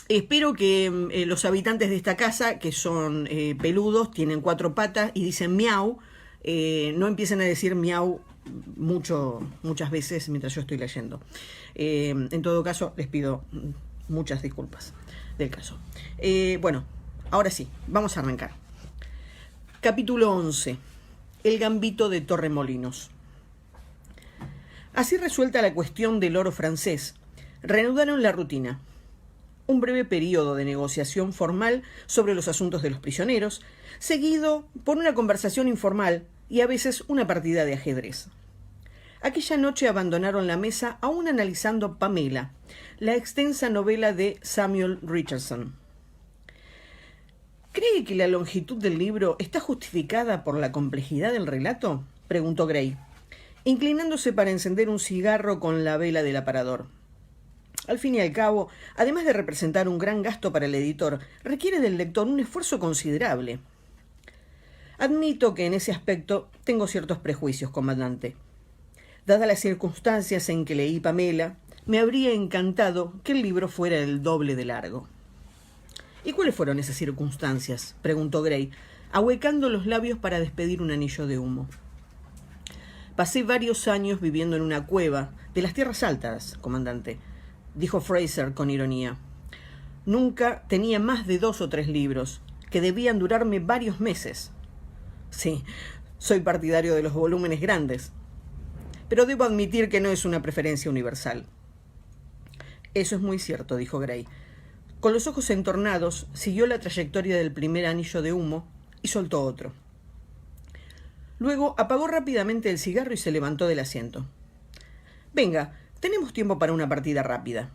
Espero que los habitantes de esta casa, que son peludos, tienen 4 patas y dicen miau, no empiecen a decir miau muchas veces mientras yo estoy leyendo. En todo caso, les pido muchas disculpas del caso. Bueno, ahora sí, vamos a arrancar. Capítulo 11. El gambito de Torremolinos. Así resuelta la cuestión del oro francés, reanudaron la rutina. Un breve periodo de negociación formal sobre los asuntos de los prisioneros, seguido por una conversación informal y a veces una partida de ajedrez. Aquella noche abandonaron la mesa aún analizando Pamela, la extensa novela de Samuel Richardson. ¿Cree que la longitud del libro está justificada por la complejidad del relato?, preguntó Gray, inclinándose para encender un cigarro con la vela del aparador. Al fin y al cabo, además de representar un gran gasto para el editor, requiere del lector un esfuerzo considerable. Admito que en ese aspecto tengo ciertos prejuicios, comandante. Dadas las circunstancias en que leí Pamela, me habría encantado que el libro fuera el doble de largo. ¿Y cuáles fueron esas circunstancias?, preguntó Gray, ahuecando los labios para despedir un anillo de humo. Pasé varios años viviendo en una cueva de las tierras altas, comandante, dijo Fraser con ironía. Nunca tenía más de 2 o 3 libros, que debían durarme varios meses. Sí, soy partidario de los volúmenes grandes, pero debo admitir que no es una preferencia universal. Eso es muy cierto, dijo Gray. Con los ojos entornados, siguió la trayectoria del primer anillo de humo y soltó otro. Luego apagó rápidamente el cigarro y se levantó del asiento. Venga, tenemos tiempo para una partida rápida.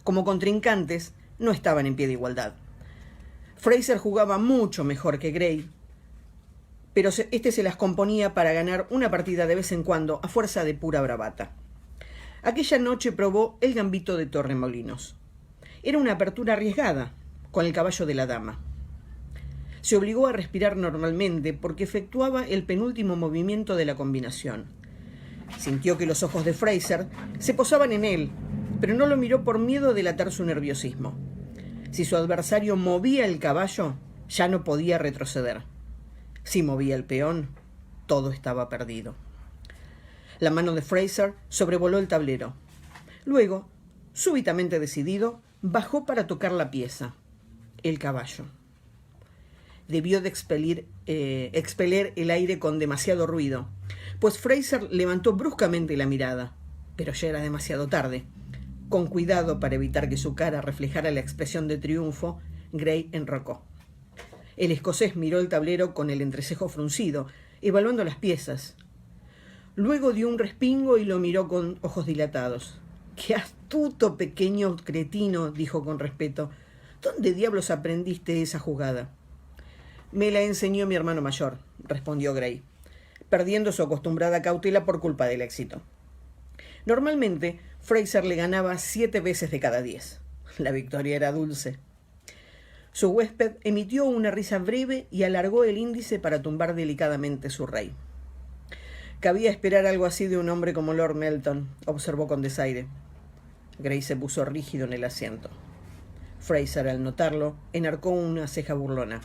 Como contrincantes, no estaban en pie de igualdad. Fraser jugaba mucho mejor que Gray, pero este se las componía para ganar una partida de vez en cuando a fuerza de pura bravata. Aquella noche probó el gambito de Torremolinos. Era una apertura arriesgada, con el caballo de la dama. Se obligó a respirar normalmente porque efectuaba el penúltimo movimiento de la combinación. Sintió que los ojos de Fraser se posaban en él, pero no lo miró por miedo de delatar su nerviosismo. Si su adversario movía el caballo, ya no podía retroceder. Si movía el peón, todo estaba perdido. La mano de Fraser sobrevoló el tablero. Luego, súbitamente decidido, bajó para tocar la pieza, el caballo. Debió de expeler el aire con demasiado ruido, pues Fraser levantó bruscamente la mirada, pero ya era demasiado tarde. Con cuidado para evitar que su cara reflejara la expresión de triunfo, Gray enrocó. El escocés miró el tablero con el entrecejo fruncido, evaluando las piezas. Luego dio un respingo y lo miró con ojos dilatados. «¡Qué astuto, pequeño cretino!», dijo con respeto. «¿Dónde diablos aprendiste esa jugada?». «Me la enseñó mi hermano mayor», respondió Gray, perdiendo su acostumbrada cautela por culpa del éxito. Normalmente, Fraser le ganaba 7 veces de cada 10. La victoria era dulce. Su huésped emitió una risa breve y alargó el índice para tumbar delicadamente su rey. «Cabía esperar algo así de un hombre como Lord Melton», observó con desaire. Gray se puso rígido en el asiento. Fraser, al notarlo, enarcó una ceja burlona.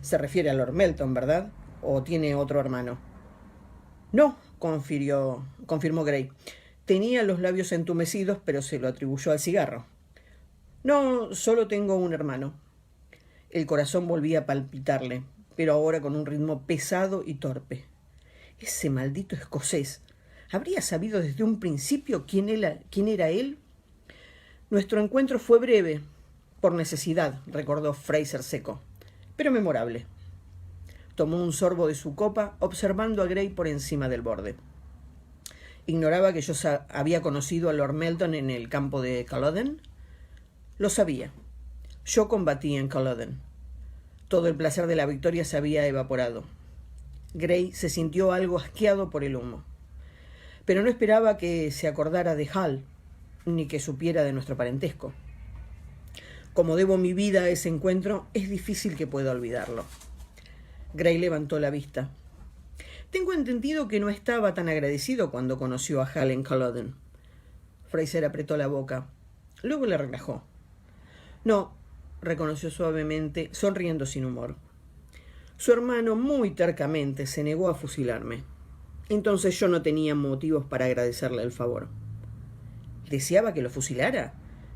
«Se refiere a Lord Melton, ¿verdad? ¿O tiene otro hermano?» «No», confirmó Gray. Tenía los labios entumecidos, pero se lo atribuyó al cigarro. «No, solo tengo un hermano». El corazón volvía a palpitarle, pero ahora con un ritmo pesado y torpe. Ese maldito escocés. ¿Habría sabido desde un principio quién era él? «Nuestro encuentro fue breve, por necesidad», recordó Fraser seco, «pero memorable». Tomó un sorbo de su copa, observando a Gray por encima del borde. ¿Ignoraba que yo había conocido a Lord Melton en el campo de Culloden? Lo sabía. Yo combatí en Culloden. Todo el placer de la victoria se había evaporado. Gray se sintió algo asqueado por el humo. Pero no esperaba que se acordara de Hal, ni que supiera de nuestro parentesco. Como debo mi vida a ese encuentro, es difícil que pueda olvidarlo. Gray levantó la vista. Tengo entendido que no estaba tan agradecido cuando conoció a Hal en Culloden. Fraser apretó la boca. Luego le relajó. No, reconoció suavemente, sonriendo sin humor. Su hermano muy tercamente se negó a fusilarme. Entonces yo no tenía motivos para agradecerle el favor. ¿Deseaba que lo fusilara?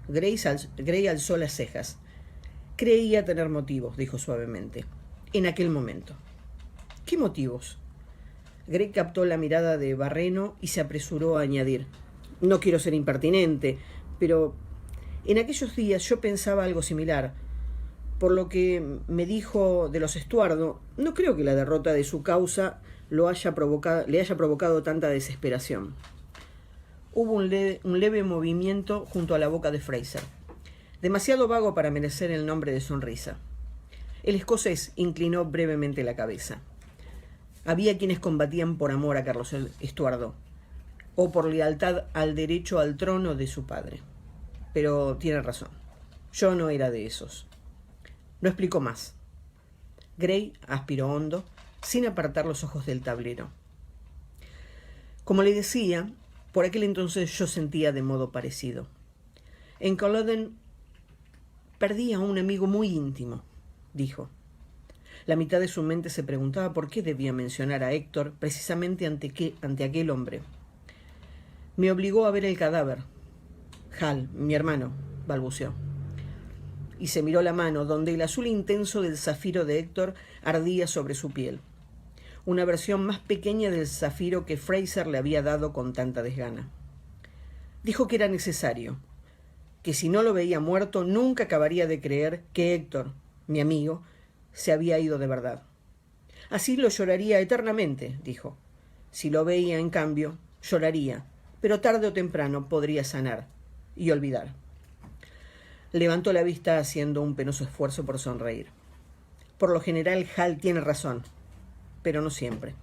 Gray alzó las cejas. Creía tener motivos, dijo suavemente. En aquel momento. ¿Qué motivos? Gray captó la mirada de Barreno y se apresuró a añadir. No quiero ser impertinente, pero en aquellos días yo pensaba algo similar. Por lo que me dijo de los Estuardo, no creo que la derrota de su causa le haya provocado tanta desesperación. Hubo un leve movimiento junto a la boca de Fraser, demasiado vago para merecer el nombre de sonrisa. El escocés inclinó brevemente la cabeza. Había quienes combatían por amor a Carlos Estuardo, o por lealtad al derecho al trono de su padre. Pero tiene razón, yo no era de esos. No explicó más. Gray aspiró hondo, sin apartar los ojos del tablero. Como le decía, por aquel entonces yo sentía de modo parecido. En Culloden perdí a un amigo muy íntimo, dijo. La mitad de su mente se preguntaba por qué debía mencionar a Héctor precisamente ante aquel hombre. Me obligó a ver el cadáver. Hal, mi hermano, balbuceó. Y se miró la mano, donde el azul intenso del zafiro de Héctor ardía sobre su piel. Una versión más pequeña del zafiro que Fraser le había dado con tanta desgana. Dijo que era necesario, que si no lo veía muerto nunca acabaría de creer que Héctor, mi amigo, se había ido de verdad. Así lo lloraría eternamente, dijo. Si lo veía, en cambio, lloraría, pero tarde o temprano podría sanar y olvidar. Levantó la vista haciendo un penoso esfuerzo por sonreír. Por lo general, Hal tiene razón, pero no siempre.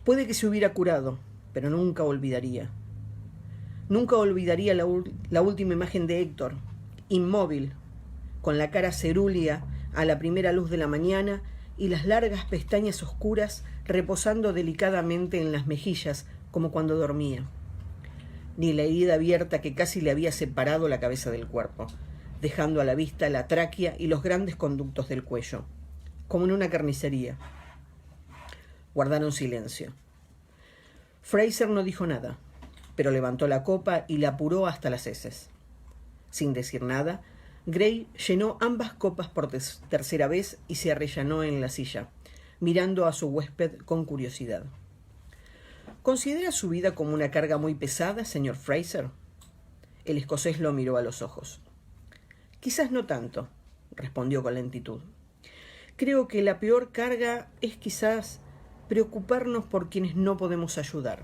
Puede que se hubiera curado, pero nunca olvidaría. Nunca olvidaría la última imagen de Héctor, inmóvil, con la cara cerúlea a la primera luz de la mañana y las largas pestañas oscuras reposando delicadamente en las mejillas como cuando dormía. Ni la herida abierta que casi le había separado la cabeza del cuerpo, dejando a la vista la tráquea y los grandes conductos del cuello, como en una carnicería. Guardaron silencio. Fraser no dijo nada, pero levantó la copa y la apuró hasta las heces. Sin decir nada, Gray llenó ambas copas por tercera vez y se arrellanó en la silla, mirando a su huésped con curiosidad. ¿Considera su vida como una carga muy pesada, señor Fraser? El escocés lo miró a los ojos. Quizás no tanto, respondió con lentitud. Creo que la peor carga es quizás preocuparnos por quienes no podemos ayudar.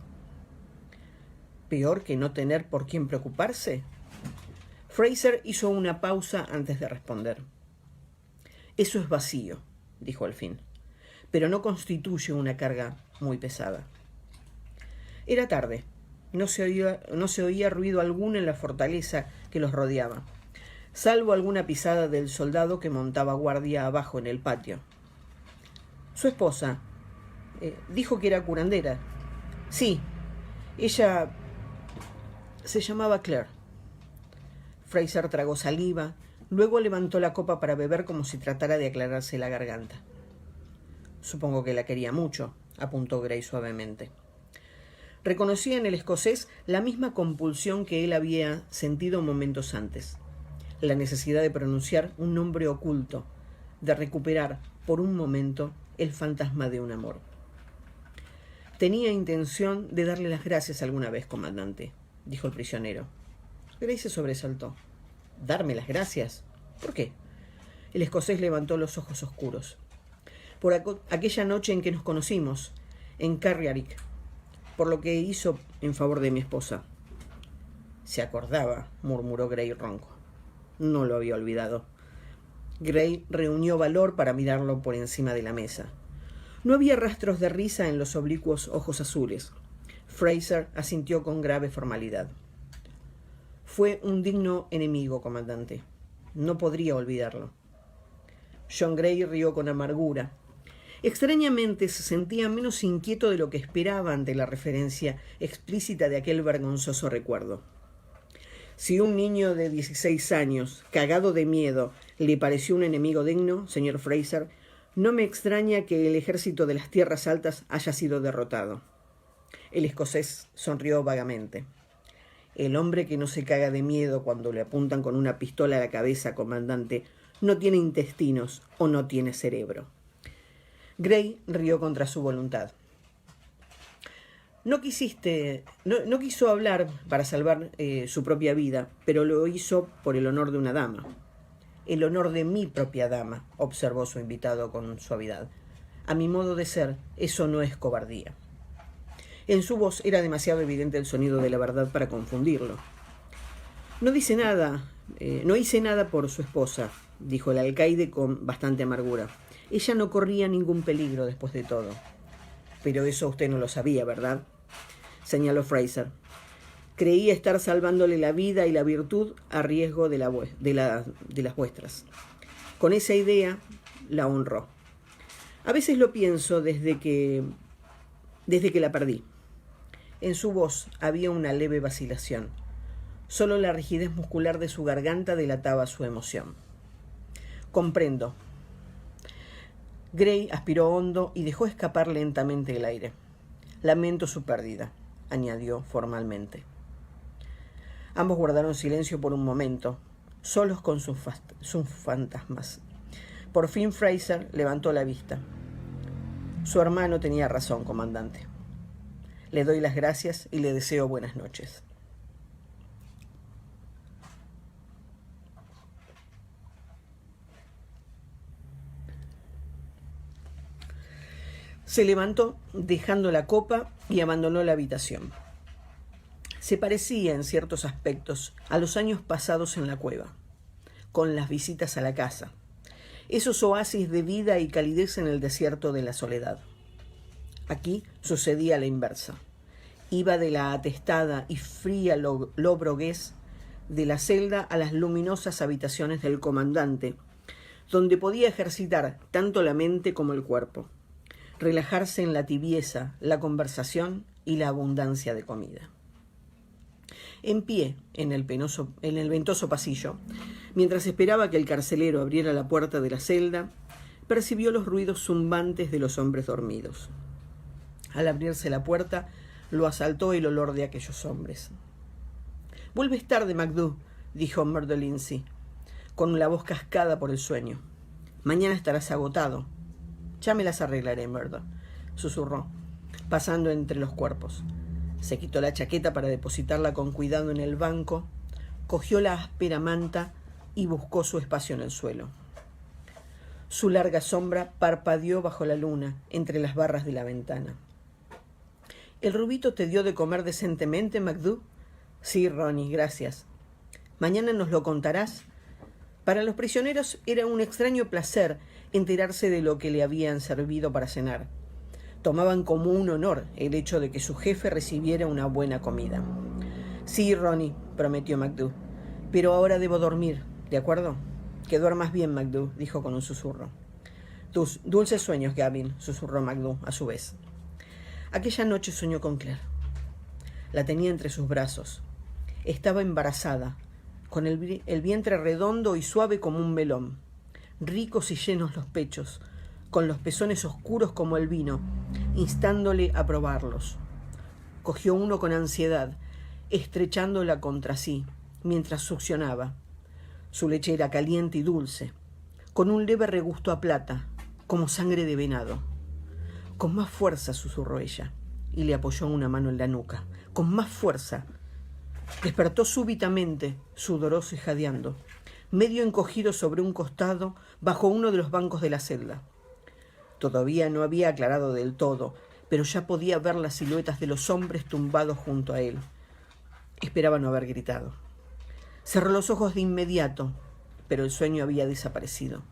¿Peor que no tener por quién preocuparse? Fraser hizo una pausa antes de responder. Eso es vacío, dijo al fin, pero no constituye una carga muy pesada. Era tarde. No se oía ruido alguno en la fortaleza que los rodeaba, salvo alguna pisada del soldado que montaba guardia abajo en el patio. Su esposa dijo que era curandera. Sí, ella se llamaba Claire. Fraser tragó saliva, luego levantó la copa para beber como si tratara de aclararse la garganta. Supongo que la quería mucho, apuntó Gray suavemente. Reconocía en el escocés la misma compulsión que él había sentido momentos antes, la necesidad de pronunciar un nombre oculto, de recuperar por un momento el fantasma de un amor. Tenía intención de darle las gracias alguna vez, comandante, dijo el prisionero. Gray se sobresaltó. ¿Darme las gracias? ¿Por qué? El escocés levantó los ojos oscuros. Por aquella noche en que nos conocimos, en Carriarick, por lo que hizo en favor de mi esposa. Se acordaba, murmuró Gray ronco. No lo había olvidado. Gray reunió valor para mirarlo por encima de la mesa. No había rastros de risa en los oblicuos ojos azules. Fraser asintió con grave formalidad. Fue un digno enemigo, comandante. No podría olvidarlo. John Gray rió con amargura. Extrañamente se sentía menos inquieto de lo que esperaba ante la referencia explícita de aquel vergonzoso recuerdo. Si un niño de 16 años, cagado de miedo, le pareció un enemigo digno, señor Fraser, no me extraña que el ejército de las tierras altas haya sido derrotado. El escocés sonrió vagamente. El hombre que no se caga de miedo cuando le apuntan con una pistola a la cabeza, comandante, no tiene intestinos o no tiene cerebro. Grey rió contra su voluntad. No quiso hablar para salvar su propia vida, pero lo hizo por el honor de una dama. El honor de mi propia dama, observó su invitado con suavidad. A mi modo de ser, eso no es cobardía. En su voz era demasiado evidente el sonido de la verdad para confundirlo. No hice nada por su esposa, dijo el alcaide con bastante amargura. Ella no corría ningún peligro después de todo. Pero eso usted no lo sabía, ¿verdad?, señaló Fraser. Creía estar salvándole la vida y la virtud a riesgo de las vuestras. Con esa idea la honró. A veces lo pienso desde que la perdí. En su voz había una leve vacilación. Solo la rigidez muscular de su garganta delataba su emoción. Comprendo. Grey aspiró hondo y dejó escapar lentamente el aire. Lamento su pérdida, añadió formalmente. Ambos guardaron silencio por un momento, solos con sus fantasmas. Por fin Fraser levantó la vista. Su hermano tenía razón, comandante. Le doy las gracias y le deseo buenas noches. Se levantó, dejando la copa, y abandonó la habitación. Se parecía en ciertos aspectos a los años pasados en la cueva, con las visitas a la casa, esos oasis de vida y calidez en el desierto de la soledad. Aquí sucedía la inversa. Iba de la atestada y fría lobroguez de la celda a las luminosas habitaciones del comandante, donde podía ejercitar tanto la mente como el cuerpo, relajarse en la tibieza, la conversación y la abundancia de comida. En pie en el ventoso pasillo, mientras esperaba que el carcelero abriera la puerta de la celda, percibió los ruidos zumbantes de los hombres dormidos. Al abrirse la puerta, lo asaltó el olor de aquellos hombres. «Vuelves tarde, MacDoo», dijo Murdo Lindsay, con la voz cascada por el sueño. «Mañana estarás agotado». «Ya me las arreglaré, Murdo», susurró, pasando entre los cuerpos. Se quitó la chaqueta para depositarla con cuidado en el banco, cogió la áspera manta y buscó su espacio en el suelo. Su larga sombra parpadeó bajo la luna, entre las barras de la ventana. «¿El rubito te dio de comer decentemente, MacDoo?» «Sí, Ronnie, gracias». «Mañana nos lo contarás». Para los prisioneros era un extraño placer enterarse de lo que le habían servido para cenar. Tomaban como un honor el hecho de que su jefe recibiera una buena comida. «Sí, Ronnie», prometió MacDoo, «pero ahora debo dormir, ¿de acuerdo?» «Que duermas bien, MacDoo», dijo con un susurro. «Tus dulces sueños, Gavin», susurró MacDoo a su vez. Aquella noche soñó con Claire. La tenía entre sus brazos. Estaba embarazada, con el vientre redondo y suave como un melón, ricos y llenos los pechos, con los pezones oscuros como el vino, instándole a probarlos. Cogió uno con ansiedad, estrechándola contra sí, mientras succionaba. Su leche era caliente y dulce, con un leve regusto a plata, como sangre de venado. «Con más fuerza», susurró ella, y le apoyó una mano en la nuca. «Con más fuerza». Despertó súbitamente, sudoroso y jadeando, medio encogido sobre un costado, bajo uno de los bancos de la celda. Todavía no había aclarado del todo, pero ya podía ver las siluetas de los hombres tumbados junto a él. Esperaba no haber gritado. Cerró los ojos de inmediato, pero el sueño había desaparecido.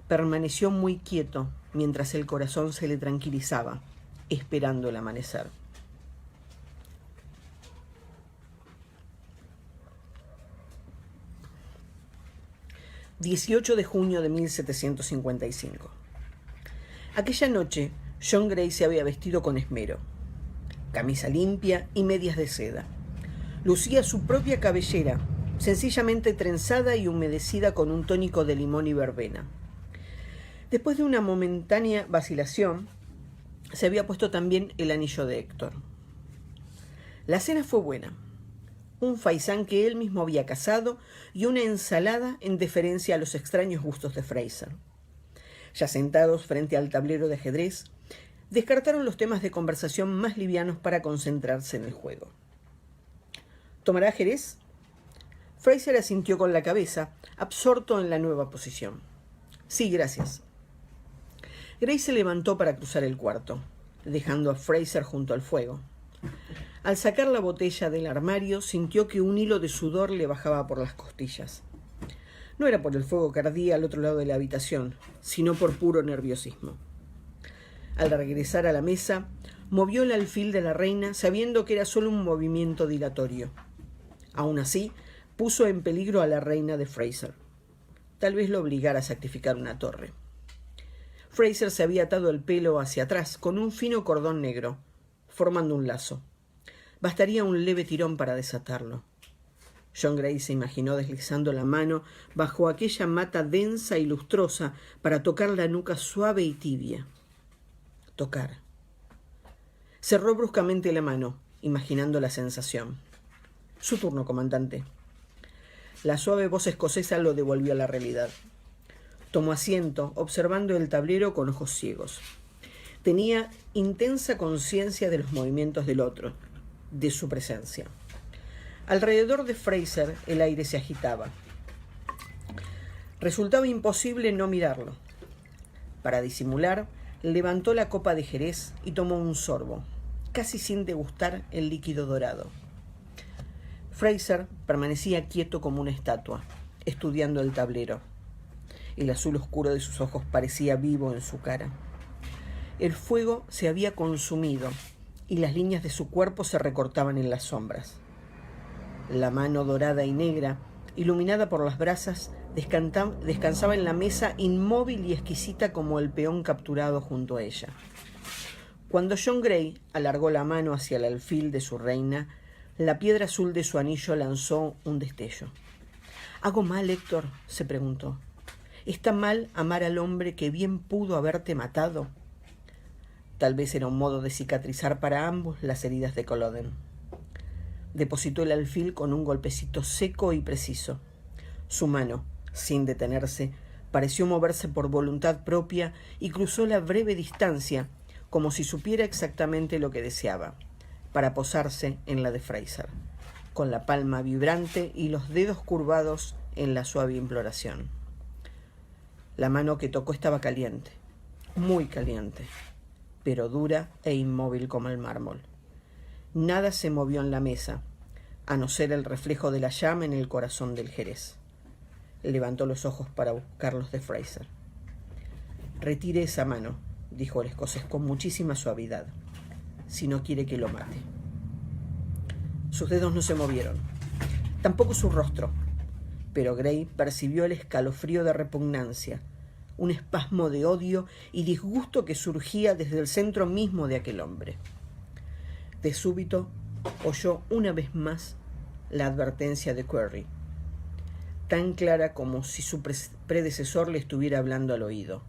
Permaneció muy quieto mientras el corazón se le tranquilizaba, esperando el amanecer. «18 de junio de 1755. Aquella noche, John Gray se había vestido con esmero. Camisa limpia y medias de seda. Lucía su propia cabellera, sencillamente trenzada y humedecida con un tónico de limón y verbena. Después de una momentánea vacilación, se había puesto también el anillo de Héctor. La cena fue buena. Un faisán que él mismo había cazado y una ensalada en deferencia a los extraños gustos de Fraser. Ya sentados frente al tablero de ajedrez, descartaron los temas de conversación más livianos para concentrarse en el juego. ¿Tomará Jerez? Fraser asintió con la cabeza, absorto en la nueva posición. Sí, gracias. Gray se levantó para cruzar el cuarto, dejando a Fraser junto al fuego. Al sacar la botella del armario, sintió que un hilo de sudor le bajaba por las costillas. No era por el fuego que ardía al otro lado de la habitación, sino por puro nerviosismo. Al regresar a la mesa, movió el alfil de la reina, sabiendo que era solo un movimiento dilatorio. Aún así, puso en peligro a la reina de Fraser. Tal vez lo obligara a sacrificar una torre. Fraser se había atado el pelo hacia atrás con un fino cordón negro, formando un lazo. Bastaría un leve tirón para desatarlo. John Gray se imaginó deslizando la mano bajo aquella mata densa y lustrosa para tocar la nuca suave y tibia. Tocar. Cerró bruscamente la mano, imaginando la sensación. Su turno, comandante. La suave voz escocesa lo devolvió a la realidad. Tomó asiento, observando el tablero con ojos ciegos. Tenía intensa conciencia de los movimientos del otro, de su presencia. Alrededor de Fraser el aire se agitaba. Resultaba imposible no mirarlo. Para disimular, levantó la copa de Jerez y tomó un sorbo, casi sin degustar el líquido dorado. Fraser permanecía quieto como una estatua, estudiando el tablero. El azul oscuro de sus ojos parecía vivo en su cara. El fuego se había consumido y las líneas de su cuerpo se recortaban en las sombras. La mano dorada y negra, iluminada por las brasas, descansaba en la mesa inmóvil y exquisita como el peón capturado junto a ella. Cuando John Gray alargó la mano hacia el alfil de su reina, la piedra azul de su anillo lanzó un destello. ¿Hago mal, Héctor?, se preguntó. ¿Está mal amar al hombre que bien pudo haberte matado? Tal vez era un modo de cicatrizar para ambos las heridas de Culloden. Depositó el alfil con un golpecito seco y preciso. Su mano, sin detenerse, pareció moverse por voluntad propia y cruzó la breve distancia, como si supiera exactamente lo que deseaba, para posarse en la de Fraser, con la palma vibrante y los dedos curvados en la suave imploración. La mano que tocó estaba caliente, muy caliente, pero dura e inmóvil como el mármol. Nada se movió en la mesa, a no ser el reflejo de la llama en el corazón del Jerez. Levantó los ojos para buscar los de Fraser. «Retire esa mano», dijo el escocés con muchísima suavidad, «si no quiere que lo mate». Sus dedos no se movieron, tampoco su rostro, pero Gray percibió el escalofrío de repugnancia, un espasmo de odio y disgusto que surgía desde el centro mismo de aquel hombre. De súbito oyó una vez más la advertencia de Querry, tan clara como si su predecesor le estuviera hablando al oído.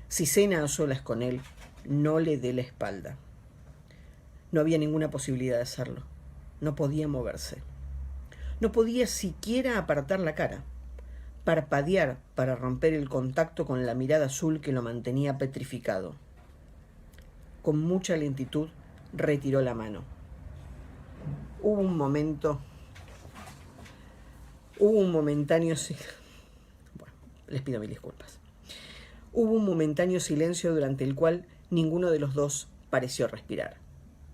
Si cena a solas con él, no le dé la espalda. No había ninguna posibilidad de hacerlo. No podía moverse. No podía siquiera apartar la cara, parpadear para romper el contacto con la mirada azul que lo mantenía petrificado. Con mucha lentitud retiró la mano. Hubo un momentáneo les pido mil disculpas. Hubo un momentáneo silencio durante el cual ninguno de los dos pareció respirar.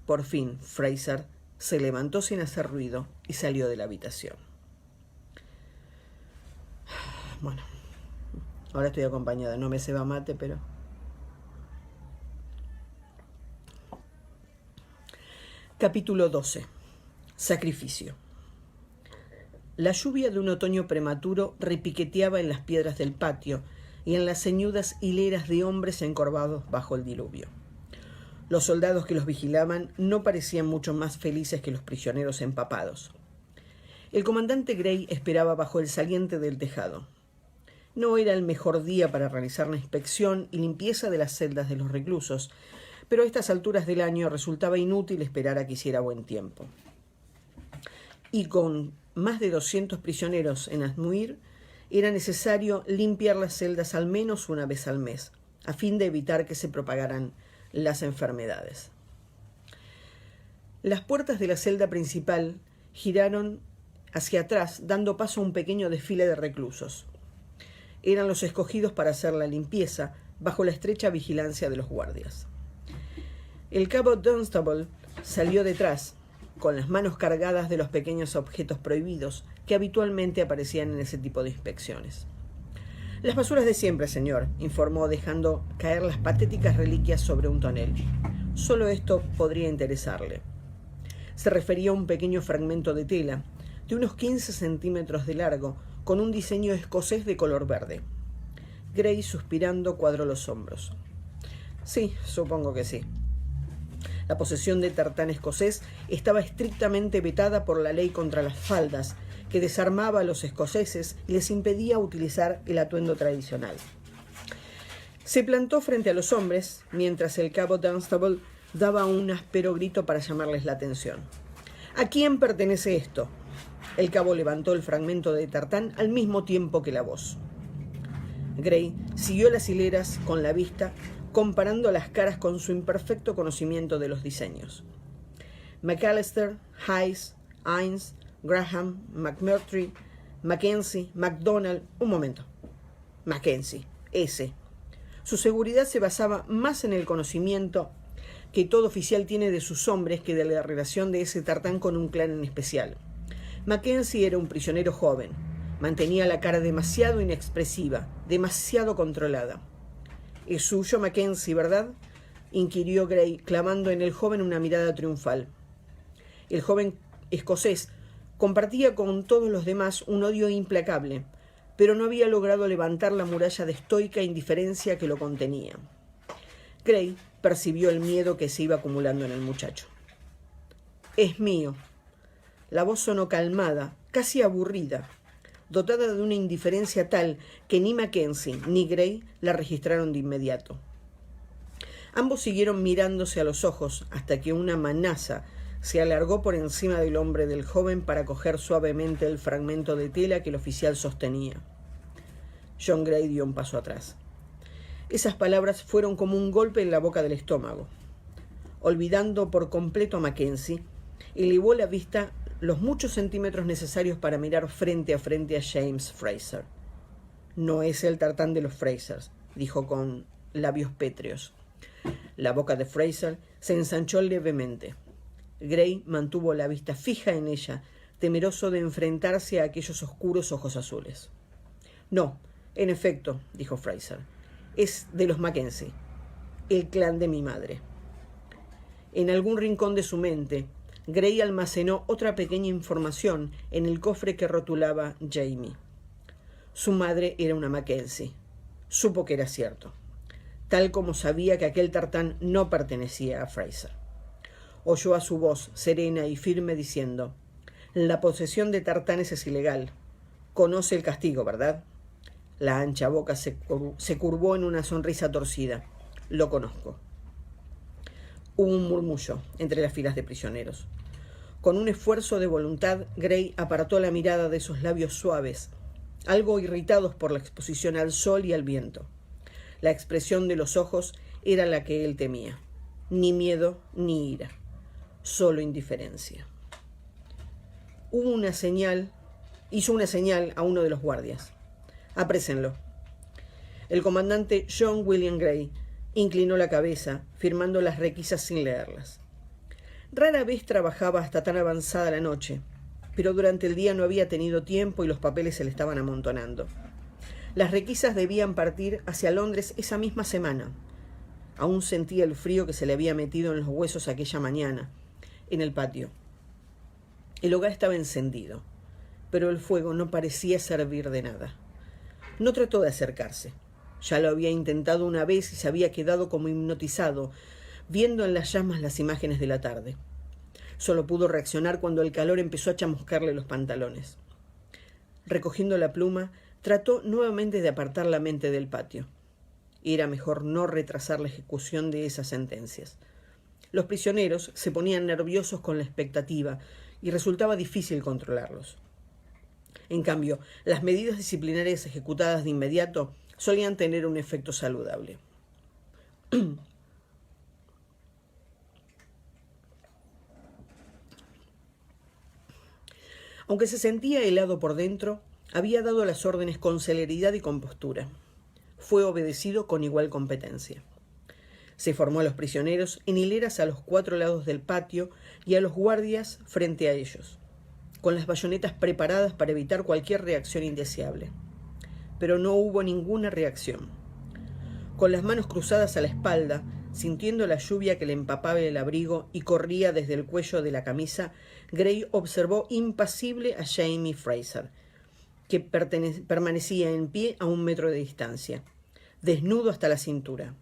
Por fin, Fraser se levantó sin hacer ruido y salió de la habitación. Bueno, ahora estoy acompañada, no me ceba mate, pero... Capítulo 12. Sacrificio. La lluvia de un otoño prematuro repiqueteaba en las piedras del patio y en las ceñudas hileras de hombres encorvados bajo el diluvio. Los soldados que los vigilaban no parecían mucho más felices que los prisioneros empapados. El comandante Gray esperaba bajo el saliente del tejado. No era el mejor día para realizar la inspección y limpieza de las celdas de los reclusos, pero a estas alturas del año resultaba inútil esperar a que hiciera buen tiempo. Y con más de 200 prisioneros en Asmuir, era necesario limpiar las celdas al menos una vez al mes, a fin de evitar que se propagaran las enfermedades. Las puertas de la celda principal giraron hacia atrás, dando paso a un pequeño desfile de reclusos. Eran los escogidos para hacer la limpieza, bajo la estrecha vigilancia de los guardias. El cabo Dunstable salió detrás, con las manos cargadas de los pequeños objetos prohibidos que habitualmente aparecían en ese tipo de inspecciones. «Las basuras de siempre, señor», informó, dejando caer las patéticas reliquias sobre un tonel. «Solo esto podría interesarle». Se refería a un pequeño fragmento de tela, de unos 15 centímetros de largo, con un diseño escocés de color verde. Gray, suspirando, cuadró los hombros. «Sí, supongo que sí». La posesión de tartán escocés estaba estrictamente vetada por la ley contra las faldas, que desarmaba a los escoceses y les impedía utilizar el atuendo tradicional. Se plantó frente a los hombres, mientras el cabo Dunstable daba un áspero grito para llamarles la atención. «¿A quién pertenece esto?». El cabo levantó el fragmento de tartán al mismo tiempo que la voz. Gray siguió las hileras con la vista, comparando las caras con su imperfecto conocimiento de los diseños. McAllister, Hayes, Innes, Graham, McMurtry, Mackenzie, MacDonald. Un momento. Mackenzie, ese. Su seguridad se basaba más en el conocimiento que todo oficial tiene de sus hombres que de la relación de ese tartán con un clan en especial. Mackenzie era un prisionero joven. Mantenía la cara demasiado inexpresiva, demasiado controlada. «Es suyo, Mackenzie, ¿verdad?», inquirió Gray, clavando en el joven una mirada triunfal. El joven escocés compartía con todos los demás un odio implacable, pero no había logrado levantar la muralla de estoica indiferencia que lo contenía. Gray percibió el miedo que se iba acumulando en el muchacho. «Es mío». La voz sonó calmada, casi aburrida, dotada de una indiferencia tal que ni Mackenzie ni Gray la registraron de inmediato. Ambos siguieron mirándose a los ojos hasta que una manaza se alargó por encima del hombro del joven para coger suavemente el fragmento de tela que el oficial sostenía. John Gray dio un paso atrás. Esas palabras fueron como un golpe en la boca del estómago. Olvidando por completo a Mackenzie, elevó la vista los muchos centímetros necesarios para mirar frente a James Fraser. «No es el tartán de los Frasers», dijo con labios pétreos. La boca de Fraser se ensanchó levemente. Gray mantuvo la vista fija en ella, temeroso de enfrentarse a aquellos oscuros ojos azules. «No, en efecto», dijo Fraser, «es de los Mackenzie, el clan de mi madre». En algún rincón de su mente, Gray almacenó otra pequeña información en el cofre que rotulaba Jamie. Su madre era una Mackenzie. Supo que era cierto, tal como sabía que aquel tartán no pertenecía a Fraser. Oyó a su voz serena y firme diciendo: «La posesión de tartanes es ilegal. Conoce el castigo, ¿verdad?». La ancha boca se curvó en una sonrisa torcida. «Lo conozco». Hubo un murmullo entre las filas de prisioneros. Con un esfuerzo de voluntad, Gray apartó la mirada de esos labios suaves, algo irritados por la exposición al sol y al viento. La expresión de los ojos era la que él temía. Ni miedo ni ira, solo indiferencia. Hizo una señal a uno de los guardias. «Aprésenlo». El comandante John William Gray inclinó la cabeza, firmando las requisas sin leerlas. Rara vez trabajaba hasta tan avanzada la noche, pero durante el día no había tenido tiempo y los papeles se le estaban amontonando. Las requisas debían partir hacia Londres esa misma semana. Aún sentía el frío que se le había metido en los huesos aquella mañana, en el patio. El hogar estaba encendido, pero el fuego no parecía servir de nada. No trató de acercarse. Ya lo había intentado una vez y se había quedado como hipnotizado, viendo en las llamas las imágenes de la tarde. Solo pudo reaccionar cuando el calor empezó a chamuscarle los pantalones. Recogiendo la pluma, trató nuevamente de apartar la mente del patio. Era mejor no retrasar la ejecución de esas sentencias. Los prisioneros se ponían nerviosos con la expectativa y resultaba difícil controlarlos. En cambio, las medidas disciplinarias ejecutadas de inmediato solían tener un efecto saludable. Aunque se sentía helado por dentro, había dado las órdenes con celeridad y compostura. Fue obedecido con igual competencia. Se formó a los prisioneros en hileras a los 4 lados del patio y a los guardias frente a ellos, con las bayonetas preparadas para evitar cualquier reacción indeseable. Pero no hubo ninguna reacción. Con las manos cruzadas a la espalda, sintiendo la lluvia que le empapaba el abrigo y corría desde el cuello de la camisa, Gray observó impasible a Jamie Fraser, que permanecía en pie a 1 metro de distancia, desnudo hasta la cintura.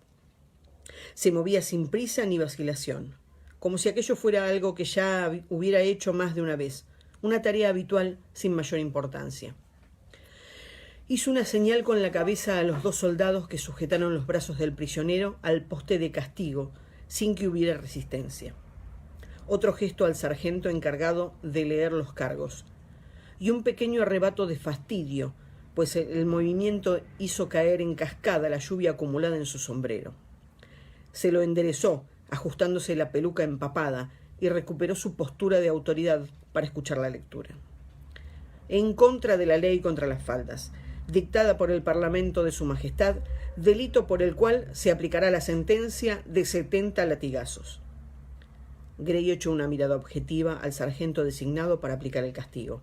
Se movía sin prisa ni vacilación, como si aquello fuera algo que ya hubiera hecho más de una vez, una tarea habitual sin mayor importancia. Hizo una señal con la cabeza a los 2 soldados que sujetaron los brazos del prisionero al poste de castigo, sin que hubiera resistencia. Otro gesto al sargento encargado de leer los cargos, y un pequeño arrebato de fastidio, pues el movimiento hizo caer en cascada la lluvia acumulada en su sombrero. Se lo enderezó, ajustándose la peluca empapada, y recuperó su postura de autoridad para escuchar la lectura. En contra de la ley contra las faldas, dictada por el Parlamento de Su Majestad, delito por el cual se aplicará la sentencia de 70 latigazos. Gray echó una mirada objetiva al sargento designado para aplicar el castigo.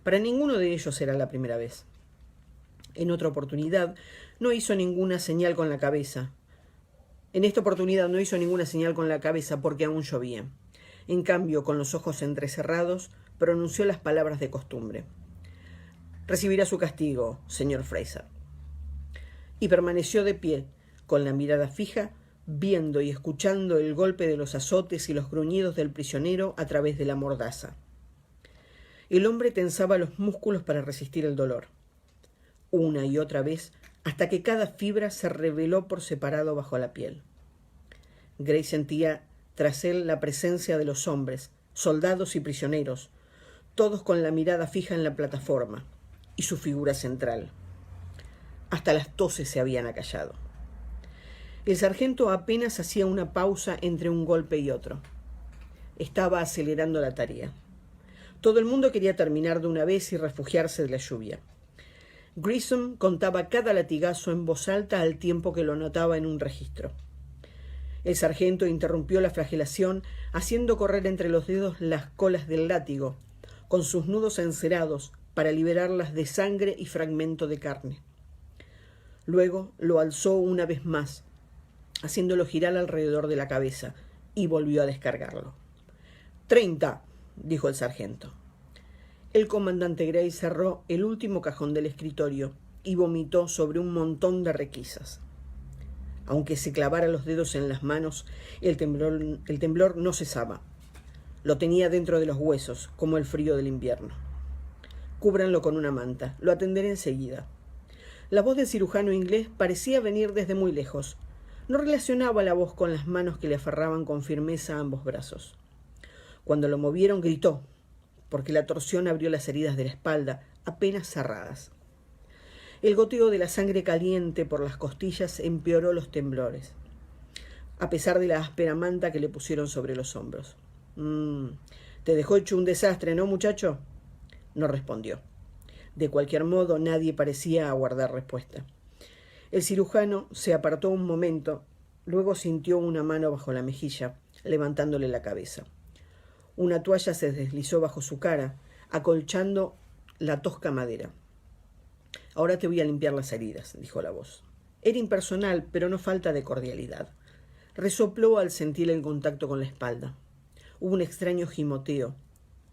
Para ninguno de ellos era la primera vez. En otra oportunidad no hizo ninguna señal con la cabeza. En esta oportunidad no hizo ninguna señal con la cabeza porque aún llovía. En cambio, con los ojos entrecerrados, pronunció las palabras de costumbre. Recibirá su castigo, señor Fraser. Y permaneció de pie, con la mirada fija, viendo y escuchando el golpe de los azotes y los gruñidos del prisionero a través de la mordaza. El hombre tensaba los músculos para resistir el dolor, una y otra vez, hasta que cada fibra se reveló por separado bajo la piel. Gray sentía tras él la presencia de los hombres, soldados y prisioneros, todos con la mirada fija en la plataforma, y su figura central. Hasta las toses se habían acallado. El sargento apenas hacía una pausa entre un golpe y otro. Estaba acelerando la tarea. Todo el mundo quería terminar de una vez y refugiarse de la lluvia. Grissom contaba cada latigazo en voz alta al tiempo que lo anotaba en un registro. El sargento interrumpió la flagelación haciendo correr entre los dedos las colas del látigo, con sus nudos encerados para liberarlas de sangre y fragmento de carne. Luego lo alzó una vez más, haciéndolo girar alrededor de la cabeza, y volvió a descargarlo. 30, dijo el sargento. El comandante Gray cerró el último cajón del escritorio y vomitó sobre un montón de requisas. Aunque se clavara los dedos en las manos, el temblor no cesaba. Lo tenía dentro de los huesos, como el frío del invierno. Cúbranlo con una manta, lo atenderé enseguida. La voz del cirujano inglés parecía venir desde muy lejos. No relacionaba la voz con las manos que le aferraban con firmeza a ambos brazos. Cuando lo movieron, gritó, porque la torsión abrió las heridas de la espalda, apenas cerradas. El goteo de la sangre caliente por las costillas empeoró los temblores, a pesar de la áspera manta que le pusieron sobre los hombros. Te dejó hecho un desastre, ¿no, muchacho? No respondió. De cualquier modo, nadie parecía aguardar respuesta. El cirujano se apartó un momento, luego sintió una mano bajo la mejilla, levantándole la cabeza. Una toalla se deslizó bajo su cara, acolchando la tosca madera. Ahora te voy a limpiar las heridas, dijo la voz. Era impersonal, pero no falta de cordialidad. Resopló al sentir el contacto con la espalda. Hubo un extraño gimoteo.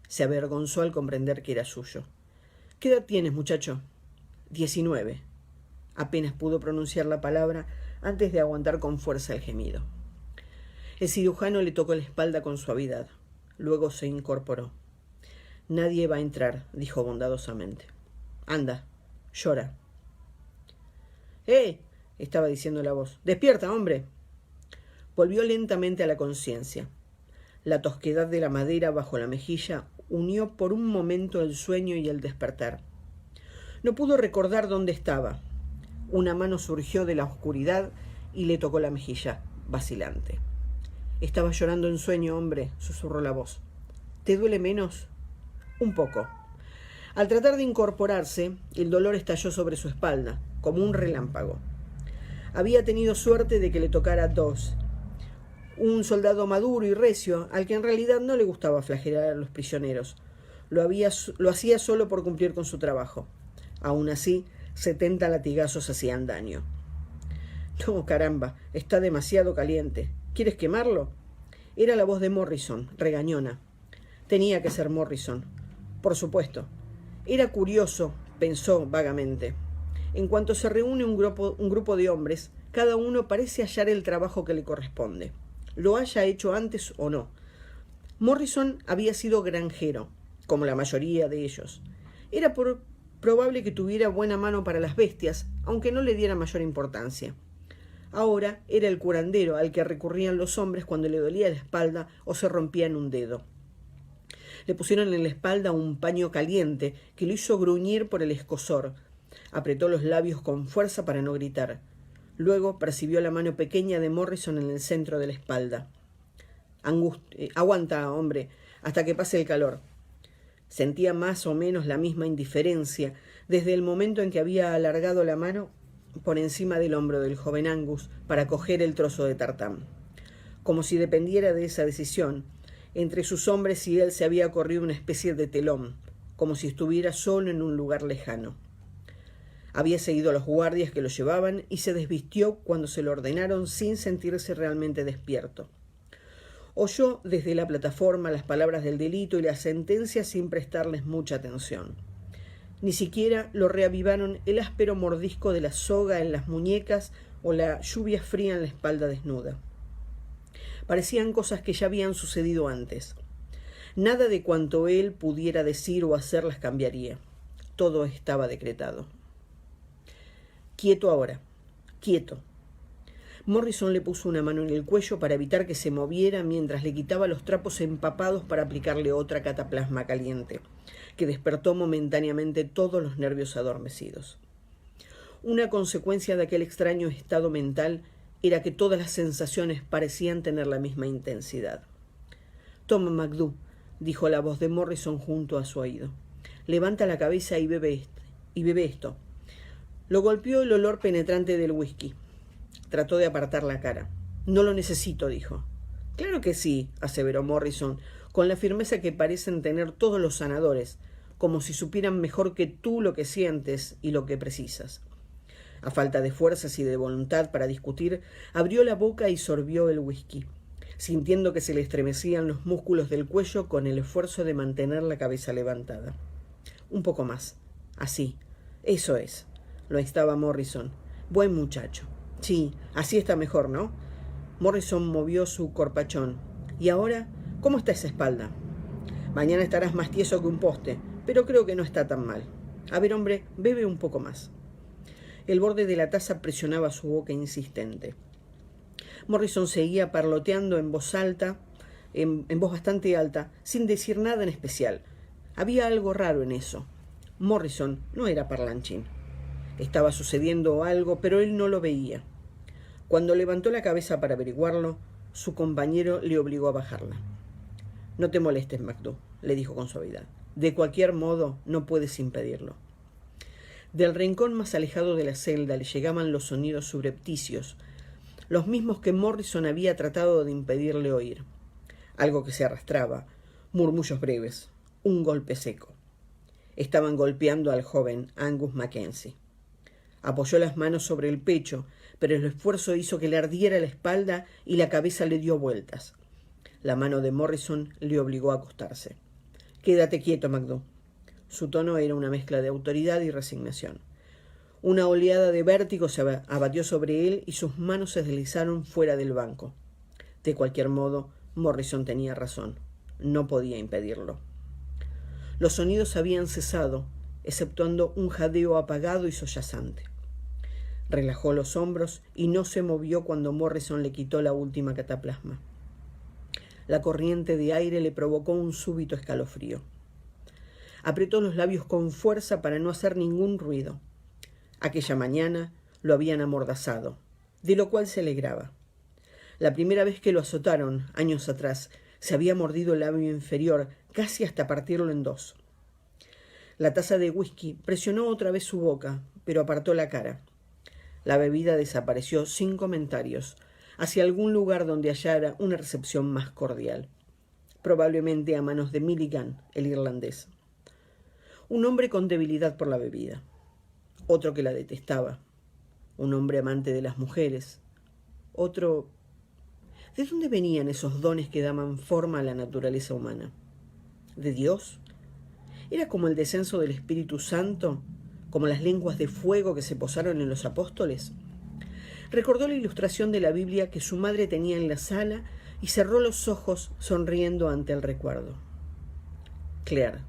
Se avergonzó al comprender que era suyo. ¿Qué edad tienes, muchacho? 19. Apenas pudo pronunciar la palabra antes de aguantar con fuerza el gemido. El cirujano le tocó la espalda con suavidad. luego se incorporó. «Nadie va a entrar», dijo bondadosamente. «Anda, llora». estaba diciendo la voz. «¡Despierta, hombre!». Volvió lentamente a la conciencia. La tosquedad de la madera bajo la mejilla unió por un momento el sueño y el despertar. No pudo recordar dónde estaba. Una mano surgió de la oscuridad y le tocó la mejilla, vacilante. «Estaba llorando en sueño, hombre», susurró la voz. «¿Te duele menos?». «Un poco». Al tratar de incorporarse, el dolor estalló sobre su espalda, como un relámpago. Había tenido suerte de que le tocara Dawes, un soldado maduro y recio, al que en realidad no le gustaba flagelar a los prisioneros. Lo hacía solo por cumplir con su trabajo. Aún así, 70 latigazos hacían daño. «No, caramba, está demasiado caliente. ¿Quieres quemarlo?». Era la voz de Morrison, regañona. Tenía que ser Morrison. Por supuesto. Era curioso, pensó vagamente. En cuanto se reúne un grupo de hombres, cada uno parece hallar el trabajo que le corresponde, lo haya hecho antes o no. Morrison había sido granjero, como la mayoría de ellos. Era probable que tuviera buena mano para las bestias, aunque no le diera mayor importancia. Ahora era el curandero al que recurrían los hombres cuando le dolía la espalda o se rompían un dedo. Le pusieron en la espalda un paño caliente que lo hizo gruñir por el escozor. Apretó los labios con fuerza para no gritar. Luego percibió la mano pequeña de Morrison en el centro de la espalda. «Aguanta, hombre, hasta que pase el calor». Sentía más o menos la misma indiferencia desde el momento en que había alargado la mano por encima del hombro del joven Angus para coger el trozo de tartán. Como si dependiera de esa decisión, entre sus hombres y él se había corrido una especie de telón, como si estuviera solo en un lugar lejano. Había seguido a los guardias que lo llevaban y se desvistió cuando se lo ordenaron sin sentirse realmente despierto. Oyó desde la plataforma las palabras del delito y la sentencia sin prestarles mucha atención. Ni siquiera lo reavivaron el áspero mordisco de la soga en las muñecas o la lluvia fría en la espalda desnuda. Parecían cosas que ya habían sucedido antes. Nada de cuanto él pudiera decir o hacer las cambiaría. Todo estaba decretado. «Quieto ahora, quieto». Morrison le puso una mano en el cuello para evitar que se moviera mientras le quitaba los trapos empapados para aplicarle otra cataplasma caliente, que despertó momentáneamente todos los nervios adormecidos. Una consecuencia de aquel extraño estado mental era que todas las sensaciones parecían tener la misma intensidad. «Toma, MacDo», dijo la voz de Morrison junto a su oído. «Levanta la cabeza y bebe esto». Lo golpeó el olor penetrante del whisky. Trató de apartar la cara. «No lo necesito», dijo. «Claro que sí», aseveró Morrison, con la firmeza que parecen tener todos los sanadores, como si supieran mejor que tú lo que sientes y lo que precisas. A falta de fuerzas y de voluntad para discutir, abrió la boca y sorbió el whisky, sintiendo que se le estremecían los músculos del cuello con el esfuerzo de mantener la cabeza levantada. «Un poco más. Así. Eso es», lo instaba Morrison. «Buen muchacho. Sí, así está mejor, ¿no?». Morrison movió su corpachón. «¿Y ahora? ¿Cómo está esa espalda?». «Mañana estarás más tieso que un poste, pero creo que no está tan mal. A ver, hombre, bebe un poco más». El borde de la taza presionaba su boca insistente. Morrison seguía parloteando en voz alta, en voz bastante alta, sin decir nada en especial. Había algo raro en eso. Morrison no era parlanchín. Estaba sucediendo algo, pero él no lo veía. Cuando levantó la cabeza para averiguarlo, su compañero le obligó a bajarla. «No te molestes, MacDo», le dijo con suavidad. «De cualquier modo, no puedes impedirlo». Del rincón más alejado de la celda le llegaban los sonidos subrepticios, los mismos que Morrison había tratado de impedirle oír. Algo que se arrastraba, murmullos breves, un golpe seco. Estaban golpeando al joven Angus Mackenzie. Apoyó las manos sobre el pecho, pero el esfuerzo hizo que le ardiera la espalda y la cabeza le dio vueltas. La mano de Morrison le obligó a acostarse. «Quédate quieto, MacDo». Su tono era una mezcla de autoridad y resignación. Una oleada de vértigo se abatió sobre él y sus manos se deslizaron fuera del banco. De cualquier modo, Morrison tenía razón. no podía impedirlo. Los sonidos habían cesado, exceptuando un jadeo apagado y sollozante. Relajó los hombros y no se movió cuando Morrison le quitó la última cataplasma. La corriente de aire le provocó un súbito escalofrío. Apretó los labios con fuerza para no hacer ningún ruido. Aquella mañana lo habían amordazado, de lo cual se alegraba. La primera vez que lo azotaron, años atrás, se había mordido el labio inferior casi hasta partirlo en dos. La taza de whisky presionó otra vez su boca, pero apartó la cara. La bebida desapareció sin comentarios, hacia algún lugar donde hallara una recepción más cordial, probablemente a manos de Milligan, el irlandés. Un hombre con debilidad por la bebida, otro que la detestaba, un hombre amante de las mujeres, otro... ¿De dónde venían esos dones que daban forma a la naturaleza humana? ¿De Dios? ¿Era como el descenso del Espíritu Santo, como las lenguas de fuego que se posaron en los apóstoles? Recordó la ilustración de la Biblia que su madre tenía en la sala y cerró los ojos sonriendo ante el recuerdo. Claire,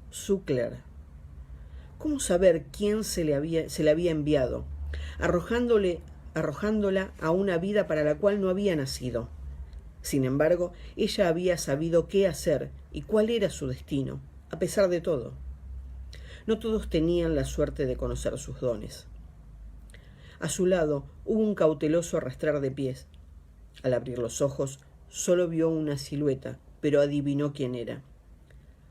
su Claire. ¿Cómo saber quién se la había enviado, arrojándola a una vida para la cual no había nacido? Sin embargo, ella había sabido qué hacer y cuál era su destino, a pesar de todo. No todos tenían la suerte de conocer sus dones. A su lado hubo un cauteloso arrastrar de pies. Al abrir los ojos, solo vio una silueta, pero adivinó quién era.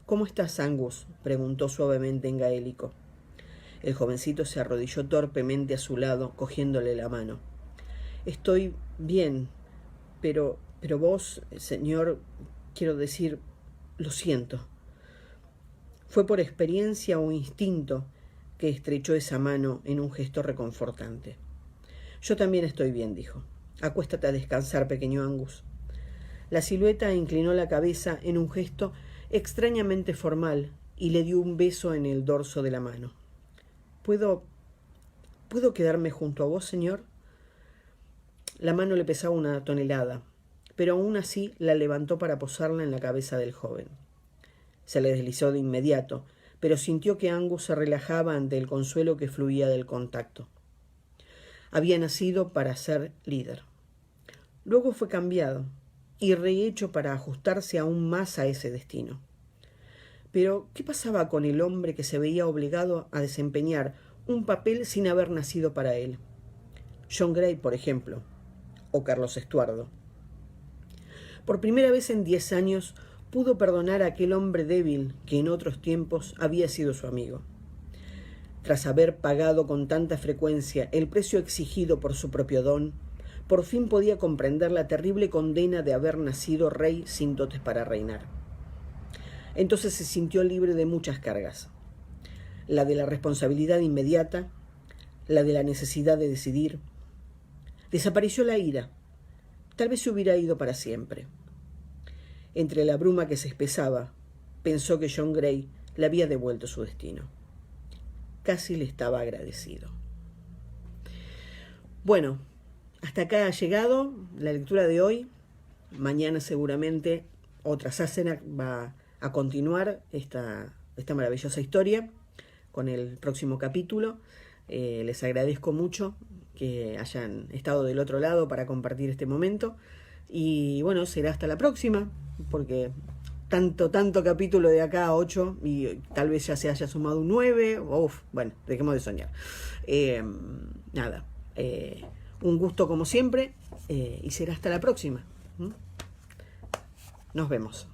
«¿Cómo estás, Angus?», preguntó suavemente en gaélico. El jovencito se arrodilló torpemente a su lado, cogiéndole la mano. «Estoy bien, pero vos, señor, quiero decir, lo siento». Fue por experiencia o instinto que estrechó esa mano en un gesto reconfortante. «Yo también estoy bien», dijo. «Acuéstate a descansar, pequeño Angus». La silueta inclinó la cabeza en un gesto extrañamente formal y le dio un beso en el dorso de la mano. ¿Puedo quedarme junto a vos, señor?» La mano le pesaba una tonelada, pero aún así la levantó para posarla en la cabeza del joven. Se le deslizó de inmediato, pero sintió que Angus se relajaba ante el consuelo que fluía del contacto. Había nacido para ser líder. Luego fue cambiado y rehecho para ajustarse aún más a ese destino. Pero, ¿qué pasaba con el hombre que se veía obligado a desempeñar un papel sin haber nacido para él? John Gray, por ejemplo, o Carlos Estuardo. Por primera vez en 10 años pudo perdonar a aquel hombre débil que en otros tiempos había sido su amigo. Tras haber pagado con tanta frecuencia el precio exigido por su propio don, por fin podía comprender la terrible condena de haber nacido rey sin dotes para reinar. Entonces se sintió libre de muchas cargas: la de la responsabilidad inmediata, la de la necesidad de decidir. Desapareció la ira. Tal vez se hubiera ido para siempre. Entre la bruma que se espesaba, pensó que John Gray le había devuelto su destino. Casi le estaba agradecido. Bueno, hasta acá ha llegado la lectura de hoy. Mañana seguramente otra Sassenach va a continuar esta maravillosa historia con el próximo capítulo. Les agradezco mucho que hayan estado del otro lado para compartir este momento. Y bueno, será hasta la próxima, porque tanto capítulo de acá a 8 y tal vez ya se haya sumado un 9. Bueno, dejemos de soñar. Un gusto como siempre y será hasta la próxima. Nos vemos.